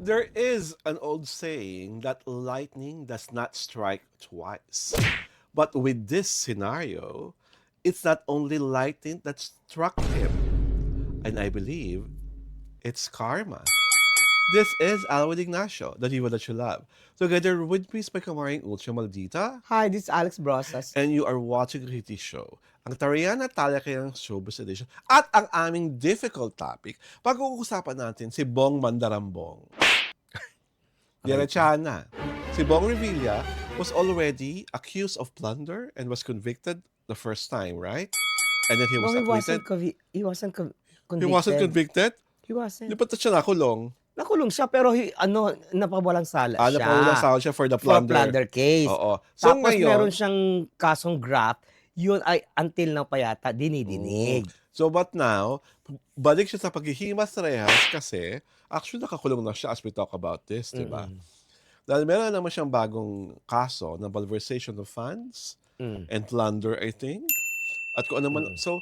There is an old saying that lightning does not strike twice. But with this scenario, it's not only lightning that struck him, and I believe it's karma. This is Alwin Ignacio, the diva that you love. Together with me is my kamaring Ultra Maldita, Hi, this is Alex Brosas. and you are watching Reality Show, ang tarihan at talakayang showbiz edition, at ang aming difficult topic, pag-uusapan natin si Bong Mandarambong. Diretsahan na. Si Bong Revilla was already accused of plunder and was convicted the first time, right? And then he was No, acquitted. he wasn't convicted. He wasn't convicted? He wasn't. Di ba siya nakulong? Nakulong siya pero napawalang sala siya. Napawalang sahod siya for the For plunder. plunder case. Oo. So Tapos ngayon, meron siyang kasong graft. Yun ay until now pa yata dinidinig. so but now, balik siya sa paghihimas rehas kasi actually nakakulong na siya as we talk about this, di ba? Dahil meron naman siyang bagong kaso na malversation of funds and plunder, I think. At kung ano man, so,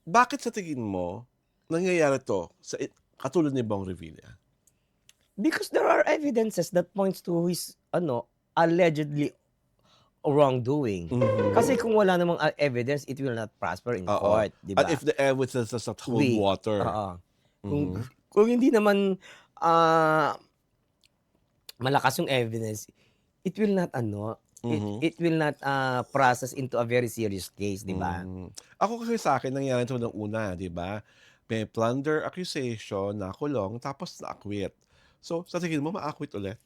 bakit sa tingin mo nangyayari to sa katulad ni Bong Revilla? Because there are evidences that points to his allegedly wrongdoing. Kasi kung wala namang evidence, it will not prosper in court, di ba? At if the evidence does not hold Weak. water. Kung hindi naman malakas yung evidence, it will not it will not process into a very serious case, di ba? Ako kasi sa akin, nangyari ito ng una, di ba? May plunder accusation, nakulong, tapos na-acquit. So, sa tingin mo, ma-acquit ulit?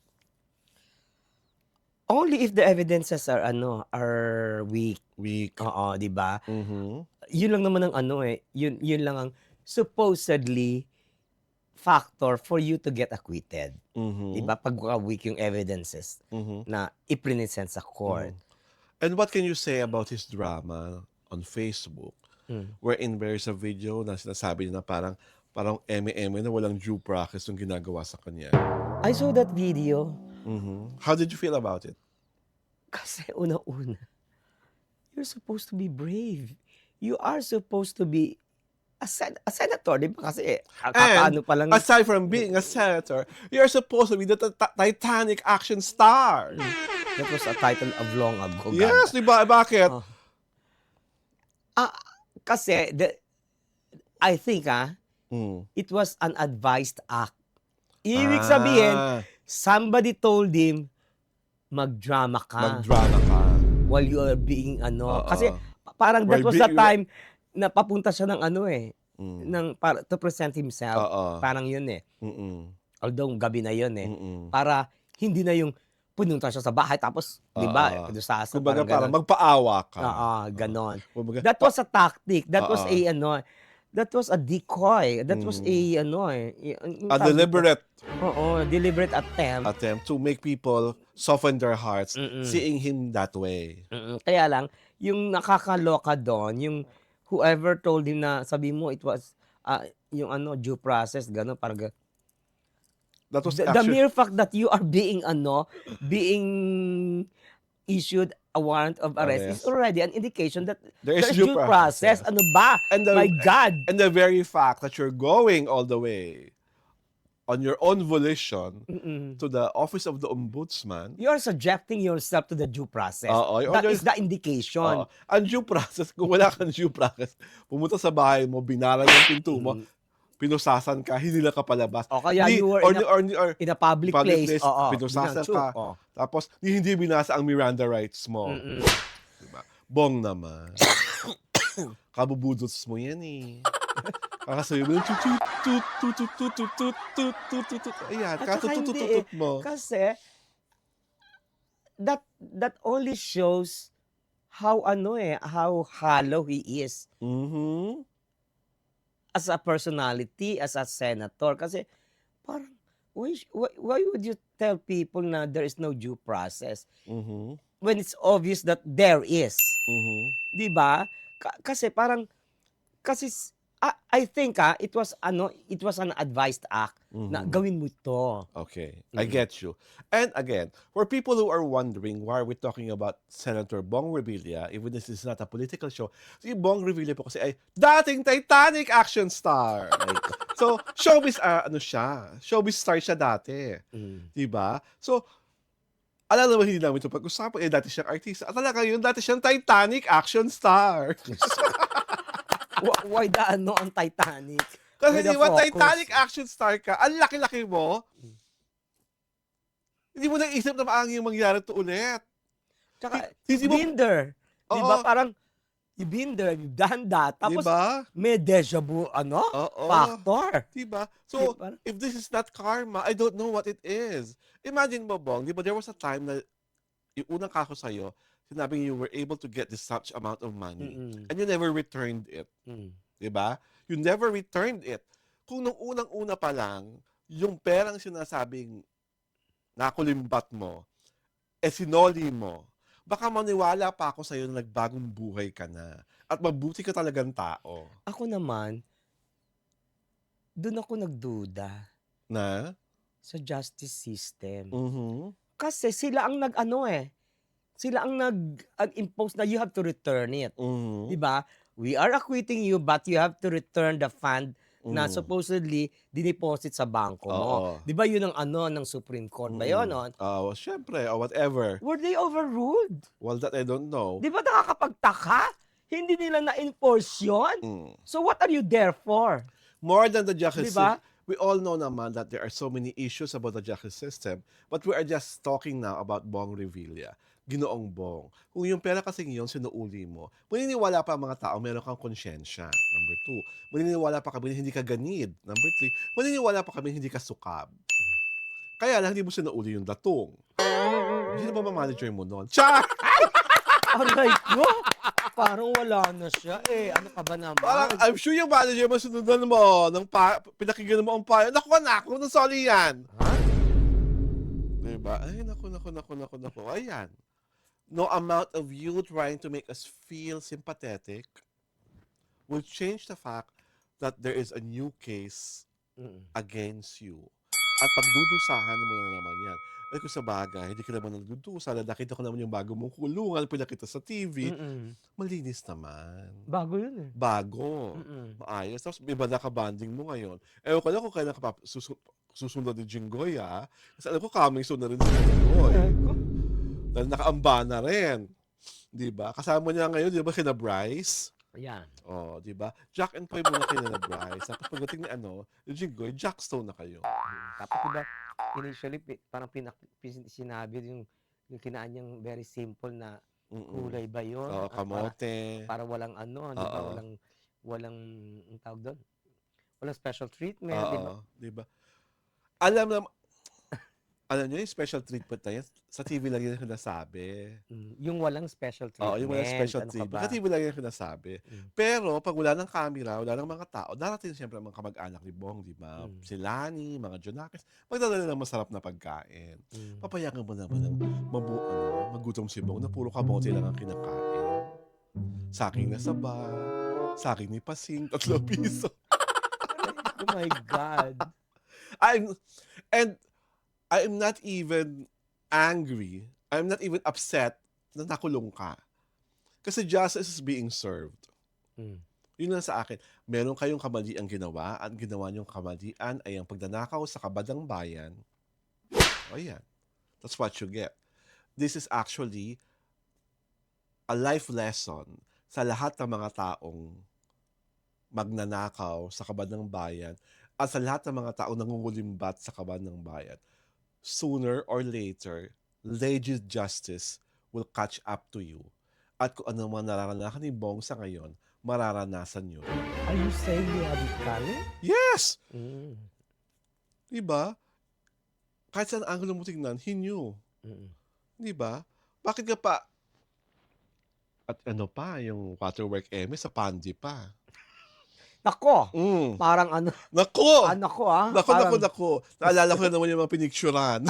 Only if the evidences are weak. Weak. Oo, di ba? Yun lang naman ang yun lang ang supposedly factor for you to get acquitted. Di ba? Pag weak yung evidences na i-present sa court. And what can you say about his drama on Facebook? Wherein there's a video na sinasabi niya na parang eme-eme na walang due process yung ginagawa sa kanya. I saw that video. How did you feel about it? Kasi una-una, you're supposed to be brave. You are supposed to be a senator, di ba? Kasi kakaano pa lang. Aside from being a senator, you're supposed to be the Titanic action star. That was a title of long ago. Yes, di ba? Bakit? Kasi, I think, it was an advised act. Ibig sabihin, somebody told him, mag-drama ka. Mag-drama ka. While you are being, kasi parang that was the time na papunta siya ng to present himself. Parang yun Although gabi na yun Para hindi na yung pununta siya sa bahay tapos, di ba, pinusasan. Kumbaga parang magpaawa ka. Ganon. That was a tactic. That was that was a decoy. That was a deliberate deliberate attempt to make people soften their hearts seeing him that way. Kaya lang, yung nakakaloka doon, yung whoever told him na sabi mo it was yung due process, gano'n, parang That was the mere fact that you are being being issued a warrant of arrest is already an indication that there is due process. Ano ba? My God! And the very fact that you're going all the way on your own volition to the office of the ombudsman, You are subjecting yourself to the due process. Oo, That is the indication. ang due process, kung wala kang due process, pumunta sa bahay mo, binara yung pinto mo, pinusasan ka, hindi lang ka palabas. O kaya you were in a public place. Pinusasan ka. Tapos, hindi binasa ang Miranda rights mo. Diba? Bong naman. Kabubudots mo yan Kakasabi mo, ayan, katutututut mo. Kasi, that only shows how how hollow he is. As a personality, as a senator. Kasi, parang, why would you tell people na there is no due process? When it's obvious that there is. Di ba? Kasi parang, I think it was an advised act na gawin mo ito. Okay, I get you. And again, for people who are wondering why we're talking about Senator Bong Revilla, even if this is not a political show, si Bong Revilla po kasi ay dating Titanic action star. So, showbiz, ano siya, showbiz star siya dati. Mm. Di ba? So, alam naman hindi namin ito pag-usapan. Dati siyang artista. At talaga yun, dati siyang Titanic action star. Why the ang Titanic? Kasi Why the di ba, focus? Titanic action star ka, ang laki-laki mo, hindi mo naisip na maangin yung mangyari ito ulit. Tsaka, Hindi mo, Binder. Di ba? oo, Parang, you've been there, you've done that. di Tapos, ba? may deja vu, Oo. factor. Di ba? Di So, ba? if this is not karma, I don't know what it is. Imagine mo, Bong, di ba, there was a time na yung unang kako sa'yo, sinabing you were able to get this such amount of money Mm-mm. and you never returned it. Mm. Di ba? You never returned it. Kung nung unang-una pa lang, yung perang sinasabing nakulimbat mo, sinoli mo, baka maniwala pa ako sa'yo na nagbagong buhay ka na. At mabuti ka talagang tao. Ako naman, doon ako nagduda Na? sa justice system. Mhm. Kasi sila ang sila ang nag-impose na you have to return it. Mhm. Di ba? We are acquitting you but you have to return the fund na Mhm. supposedly dineposit sa bangko mo. Oo. Di ba yun ang ng Supreme Court ba yun? Well, syempre, whatever. Were they overruled? Well, that I don't know. Di ba nakakapagtaka? Hindi nila na-enforce yun? Mm. So what are you there for? More than the justice Diba? system, we all know naman that there are so many issues about the justice system, but we are just talking now about Bong Revilla. Ginoong Bong. Kung yung pera kasing yun, sinuuli mo, maniniwala pa ang mga tao, meron kang konsyensya. Number 2. Maniniwala pa kami na hindi ka ganid. Number 3. Maniniwala pa kami na hindi ka sukab. Kaya lang, hindi mo sinuuli yung datong. Hindi na ba manager mo nun? Char! Aray ko! Parang wala na siya eh. Ano ka ba naman? Parang, I'm sure yung manager mo, sunundan mo, pinakinggan mo ang payo. Naku, anak, kung nasali yan. Ha? Diba? Ay, naku. Ayan. No amount of you trying to make us feel sympathetic will change the fact that there is a new case Mm. against you. At pagdudusahan mo na naman yan. Ay, kung sa bagay, hindi ka naman nagdudusa. Nakita ko naman yung bago mong kulungan, pinakita sa TV. Mm-mm. Malinis naman. Bago yun eh. Bago. Mm-mm. Maayos. Tapos iba na ka-banding mo ngayon. Ewan ko lang kung kailan ka susunod ni Jinggoy, ha? Kasi alam ko coming soon na rin si Jinggoy. Aray ko. Dahil nakaamba na rin. Di ba? Kasama niya ngayon, di ba, kina Bryce? Ayan. Oh, di ba? Jack and Poy muna kina Bryce. Tapos pagdating ni Jinggoy, Jackstone na kayo. Tapos diba, initially, parang sinabi yung kinaan niyang very simple na kulay ba yun? Oo, kamote. Para walang di ba? Oo. Walang, ang tawag doon? Walang special treatment, di ba? Oo, di ba? Alam niyo yung special treatment na yan, sa TV lang yan sinasabi. Yung walang special treatment. Oo, yung mga special ano ka treatment. ba? Sa TV lang yan sinasabi. Pero pag wala ng camera, wala ng mga tao, darating siyempre ang mga kamag-anak ni Bong, di ba? Si Lani, mga Jonakis, magdadala ng masarap na pagkain. Papayagan mo naman ng magutom si Bong na puro kamote lang ang kinakain. Saging na saba, saging ni Pasing, 3 piso. Oh my God. I'm not even angry. I'm not even upset na nakulong ka. Kasi justice is being served. Yun lang sa akin. Meron kayong kamalian ginawa at ginawa niyong kamalian ay ang pagnanakaw sa kabadang bayan. O yan. That's what you get. This is actually a life lesson sa lahat ng mga taong magnanakaw sa kabadang bayan at sa lahat ng mga taong nangungulimbat sa kabadang bayan. Sooner or later, legit justice will catch up to you. At kung ano man nararanasan ni Bong sa ngayon, mararanasan nyo. Are you saying you have it coming? Yes! Diba? Kahit saan angulo mo tingnan, he knew. Diba? Bakit ka pa? At ano pa, yung waterwork sa Pandi pa. Nako! Parang Nako! Nako Nako. Naalala ko na naman yung mga pinicturan.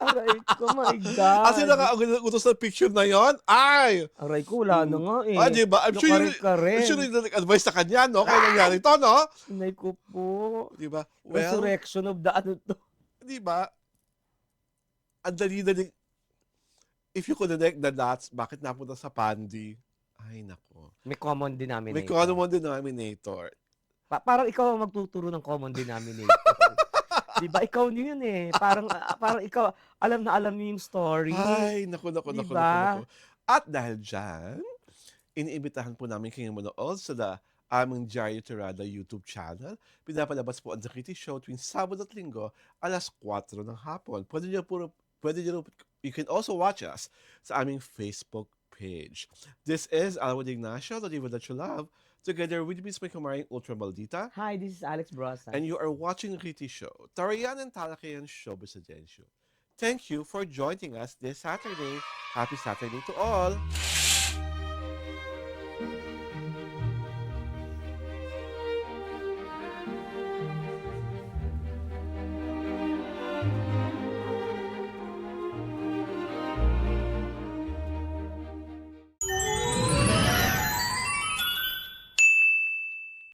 Aray ko, my God. Kasi nakautos ng picture na yon. Ay! Aray ko, wala na nga eh. Diba? I'm sure you advice sa kanya, no? Kaya nangyari to, no? Inay ko po. Diba? Resurrection of the to. Diba? Ang dali-dali. If you connect the dots, bakit napunta sa Pandi? Ay, nako. May common denominator. May common denominator. Parang ikaw ang magtuturo ng common denominator. 'Di ba ikaw yun, eh, parang ikaw alam na alam mo yung story, Ay, naku, naku, 'di naku, naku, naku. ba? At dahil diyan, iniimbitahan po namin kayong manood sa aming Diaryo Tirada YouTube channel. Pinapalabas po ang The Kitty Show tuwing Sabado at Linggo, 4:00 ng hapon. You can also watch us sa aming Facebook page. This is Alwin Ignacio, the diva that you love, together with Miss May Kumaring Ultra Maldita, Hi, this is Alex Brosas. and you are watching The Kitty Show, Tarayan and Talakayan Showbiz Agensyo. Thank you for joining us this Saturday. Happy Saturday to all!